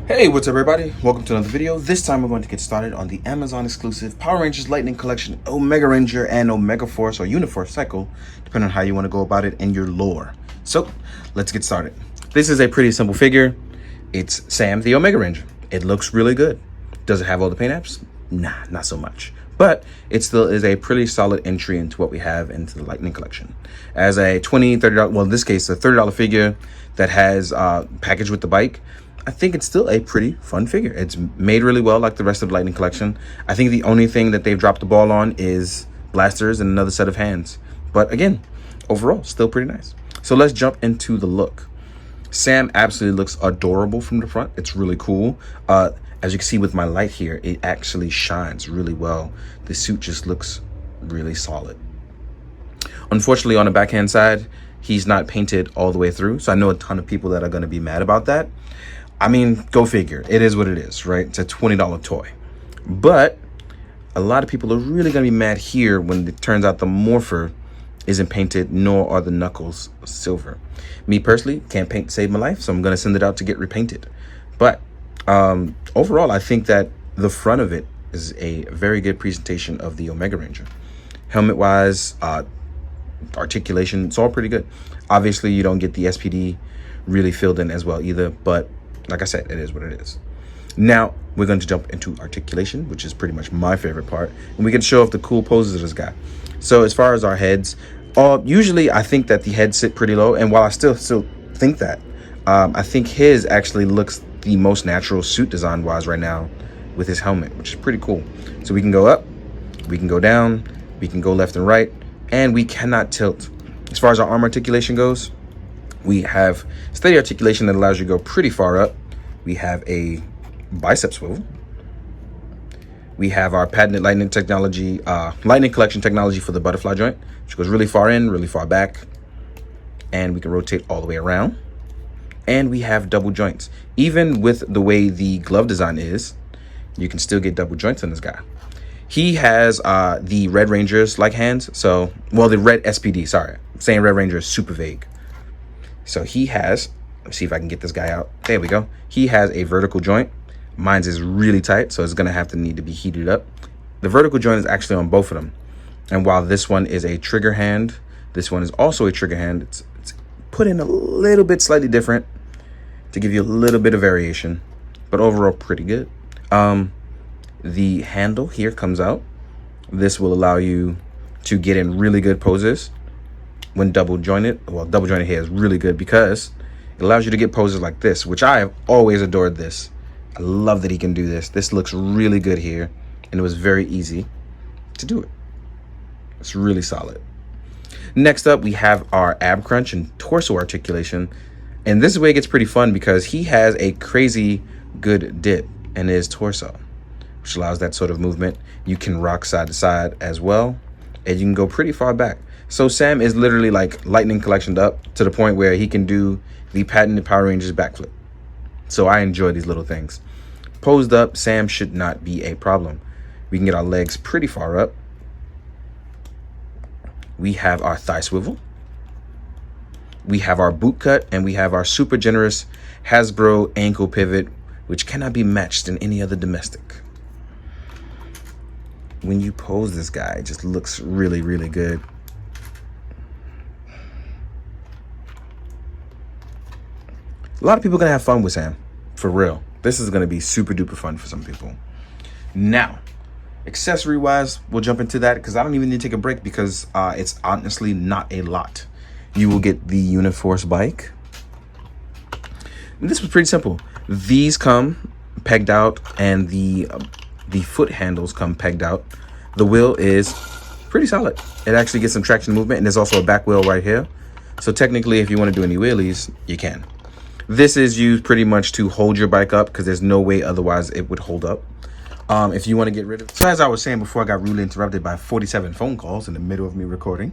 Hey, what's up everybody? Welcome to another video. This time we're going to get started on the Amazon exclusive Power Rangers Lightning Collection Omega Ranger and Omega Force or Uniforce cycle, depending on how you want to go about it in your lore. So let's get started. This is a pretty simple figure. It's Sam the Omega Ranger. It looks really good. Does it have all the paint apps? Nah, not so much. But it still is a pretty solid entry into what we have into the Lightning Collection. As a $20, $30, well in this case a $30 figure that has packaged with the bike, I think it's still a pretty fun figure. It's made really well like the rest of the Lightning Collection. I think the only thing that they've dropped the ball on is blasters and another set of hands. But again, overall, still pretty nice. So let's jump into the look. Sam absolutely looks adorable from the front. It's really cool. As you can see with my light here, it actually shines really well. The suit just looks really solid. Unfortunately, on the backhand side, he's not painted all the way through. So I know a ton of people that are going to be mad about that. I mean, go figure. It is what it is, right? It's a $20 toy. But a lot of people are really going to be mad here when it turns out the morpher isn't painted, nor are the knuckles silver. Me personally, can't paint to save my life, so I'm going to send it out to get repainted. But overall, I think that the front of it is a very good presentation of the Omega Ranger. Helmet-wise, articulation, it's all pretty good. Obviously, you don't get the SPD really filled in as well either, but like I said, it is what it is. Now, we're going to jump into articulation, which is pretty much my favorite part. And we can show off the cool poses of this guy. So as far as our heads, usually I think that the heads sit pretty low. And while I still think that, I think his actually looks the most natural suit design-wise right now with his helmet, which is pretty cool. So we can go up, we can go down, we can go left and right, and we cannot tilt. As far as our arm articulation goes, we have steady articulation that allows you to go pretty far up. We have a bicep swivel. We have our patented lightning technology, lightning collection technology for the butterfly joint, which goes really far in, really far back. And we can rotate all the way around. And we have double joints. Even with the way the glove design is, you can still get double joints on this guy. He has the Red Rangers like hands. So, well, the Red SPD, sorry. I'm saying Red Ranger is super vague. So he has, let's see if I can get this guy out. There we go. He has a vertical joint. Mine's is really tight, so it's going to need to be heated up. The vertical joint is actually on both of them. And while this one is a trigger hand, this one is also a trigger hand. It's put in a little bit slightly different to give you a little bit of variation, but overall pretty good. The handle here comes out. This will allow you to get in really good poses when double jointed. Well, double jointed here is really good because it allows you to get poses like this, which I have always adored this. I love that he can do this. This looks really good here, and it was very easy to do it. It's really solid. Next up, we have our ab crunch and torso articulation. And this is where it gets pretty fun because he has a crazy good dip in his torso, which allows that sort of movement. You can rock side to side as well, and you can go pretty far back. So Sam is literally like Lightning Collectioned up to the point where he can do the patented Power Rangers backflip. So I enjoy these little things. Posed up, Sam should not be a problem. We can get our legs pretty far up. We have our thigh swivel. We have our boot cut, and we have our super generous Hasbro ankle pivot, which cannot be matched in any other domestic. When you pose this guy, it just looks really, really good. A lot of people are going to have fun with Sam, for real. This is going to be super duper fun for some people. Now, accessory wise, we'll jump into that because I don't even need to take a break because it's honestly not a lot. You will get the Uniforce bike. And this was pretty simple. These come pegged out and the foot handles come pegged out. The wheel is pretty solid. It actually gets some traction movement, and there's also a back wheel right here. So technically, if you want to do any wheelies, you can. This is used pretty much to hold your bike up because there's no way otherwise it would hold up. If you want to get rid of it. So as I was saying before, I got rudely interrupted by 47 phone calls in the middle of me recording.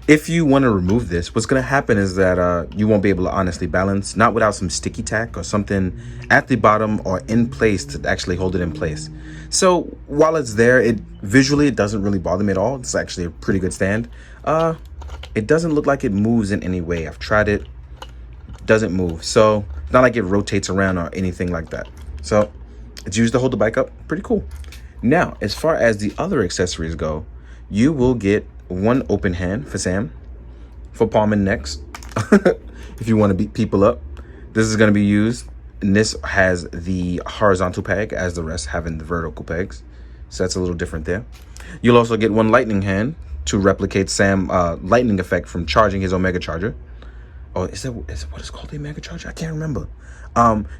If you want to remove this, what's going to happen is that you won't be able to honestly balance, not without some sticky tack or something at the bottom or in place to actually hold it in place. So while it's there, visually it doesn't really bother me at all. It's actually a pretty good stand. It doesn't look like it moves in any way. I've tried it. doesn't move. So it's not like it rotates around or anything like that. So it's used to hold the bike up. Pretty cool. Now, as far as the other accessories go, you will get one open hand for Sam, for palm and necks, if you want to beat people up. This is going to be used, and this has the horizontal peg as the rest having the vertical pegs. So that's a little different there. You'll also get one lightning hand to replicate Sam lightning effect from charging his Omega charger. Oh, is it what it's called, the Omega charger? I can't remember.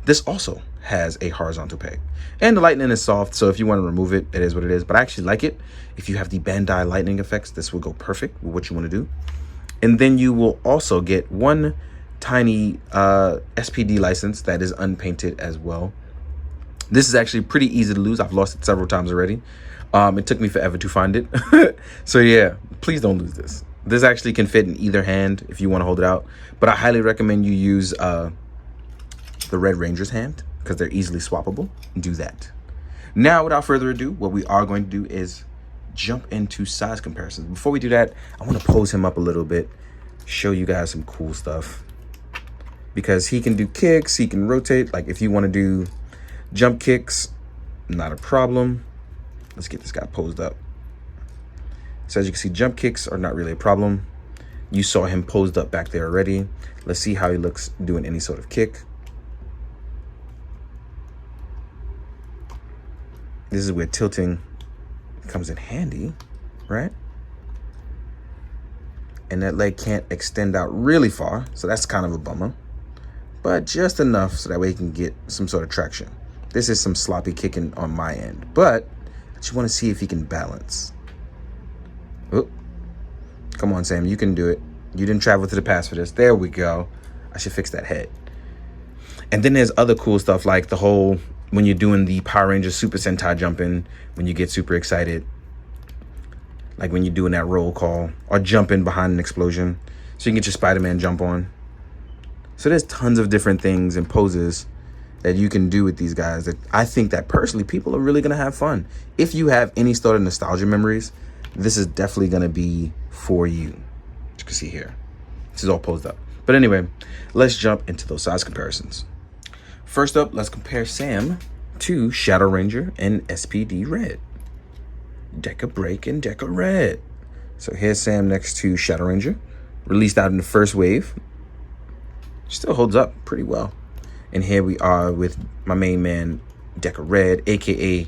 This also has a horizontal peg, and the lightning is soft, so if you want to remove it, it is what it is. But I actually like it. If you have the Bandai lightning effects, this will go perfect with what you want to do. And then you will also get one tiny SPD license that is unpainted as well. This is actually pretty easy to lose. I've lost it several times already. It took me forever to find it. So yeah, please don't lose this. This actually can fit in either hand if you want to hold it out. But I highly recommend you use the Red Ranger's hand, because they're easily swappable. Do that. Now, without further ado, what we are going to do is jump into size comparisons. Before we do that, I want to pose him up a little bit, show you guys some cool stuff. Because he can do kicks, he can rotate. Like if you want to do jump kicks, not a problem. Let's get this guy posed up. So as you can see, jump kicks are not really a problem. You saw him posed up back there already. Let's see how he looks doing any sort of kick. This is where tilting comes in handy, right? And that leg can't extend out really far, so that's kind of a bummer. But just enough so that way he can get some sort of traction. This is some sloppy kicking on my end, but I just want to see if he can balance. Oh, come on, Sam, you can do it. You didn't travel to the past for this. There we go. I should fix that head. And then there's other cool stuff like the whole, when you're doing the Power Rangers Super Sentai jumping, when you get super excited, like when you're doing that roll call or jumping behind an explosion, so you can get your Spider-Man jump on. So there's tons of different things and poses that you can do with these guys that I think that personally people are really going to have fun. If you have any sort of nostalgia memories, this is definitely going to be for you. As you can see here, this is all posed up. But anyway, let's jump into those size comparisons. First up, let's compare Sam to Shadow Ranger and SPD Red. Deca Break and Deca Red. So here's Sam next to Shadow Ranger, released out in the first wave. Still holds up pretty well. And here we are with my main man, Deca Red, aka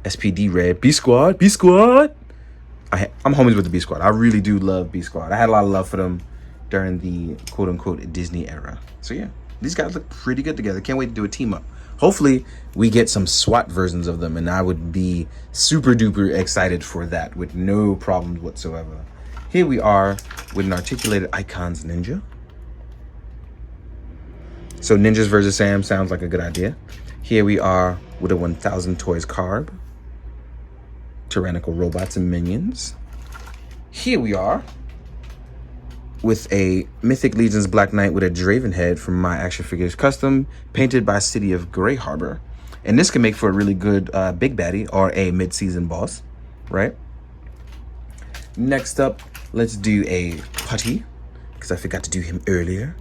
SPD Red. B Squad, B Squad. I'm homies with the B Squad. I really do love B Squad. I had a lot of love for them during the quote unquote Disney era. So yeah, these guys look pretty good together. Can't wait to do a team up. Hopefully we get some SWAT versions of them, and I would be super duper excited for that with no problems whatsoever. Here we are with an articulated Icons Ninja. So Ninjas versus Sam sounds like a good idea. Here we are with a 1000 Toys Carb. Tyrannical Robots and Minions. Here we are with a Mythic Legions Black Knight with a Draven head from My Action Figures Custom, painted by City of Grey Harbor. And this can make for a really good big baddie or a mid-season boss, right? Next up, let's do a Putty, because I forgot to do him earlier.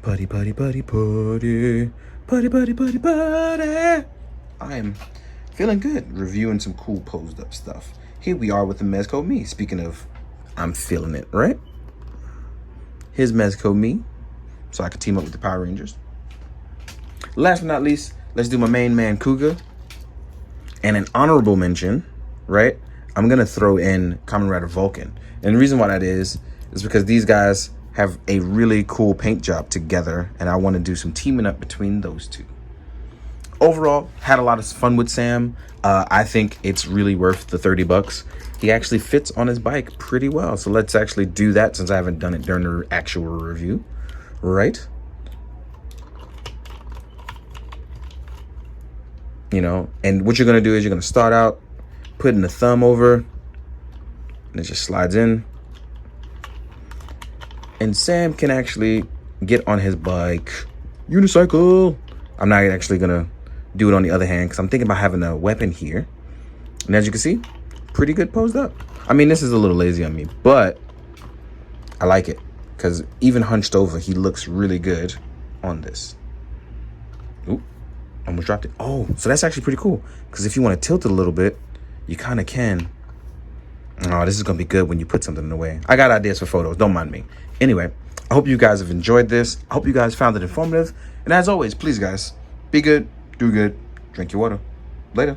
Putty, putty, putty, putty. Putty, putty, putty, putty. I am feeling good, reviewing some cool posed up stuff. Here we are with the Mezco Me. Speaking of, I'm feeling it, right? Here's Mezco Me, so I can team up with the Power Rangers. Last but not least, let's do my main man, Kuga. And an honorable mention, right? I'm gonna throw in Kamen Rider Vulcan. And the reason why that is because these guys have a really cool paint job together, and I want to do some teaming up between those two. Overall, had a lot of fun with Sam. I think it's really worth the $30. He actually fits on his bike pretty well. So let's actually do that, since I haven't done it during the actual review, right? You know, and what you're gonna do is you're gonna start out putting the thumb over, and it just slides in. And Sam can actually get on his bike. Unicycle. I'm not actually gonna do it on the other hand, because I'm thinking about having a weapon here. And as you can see, pretty good posed up. I mean, this is a little lazy on me, but I like it. because even hunched over, he looks really good on this. Oop, almost dropped it. Oh, so that's actually pretty cool, because if you want to tilt it a little bit, you kind of can. Oh, this is going to be good when you put something in the way. I got ideas for photos. Don't mind me. Anyway, I hope you guys have enjoyed this. I hope you guys found it informative. And as always, please, guys, be good, do good, drink your water. Later.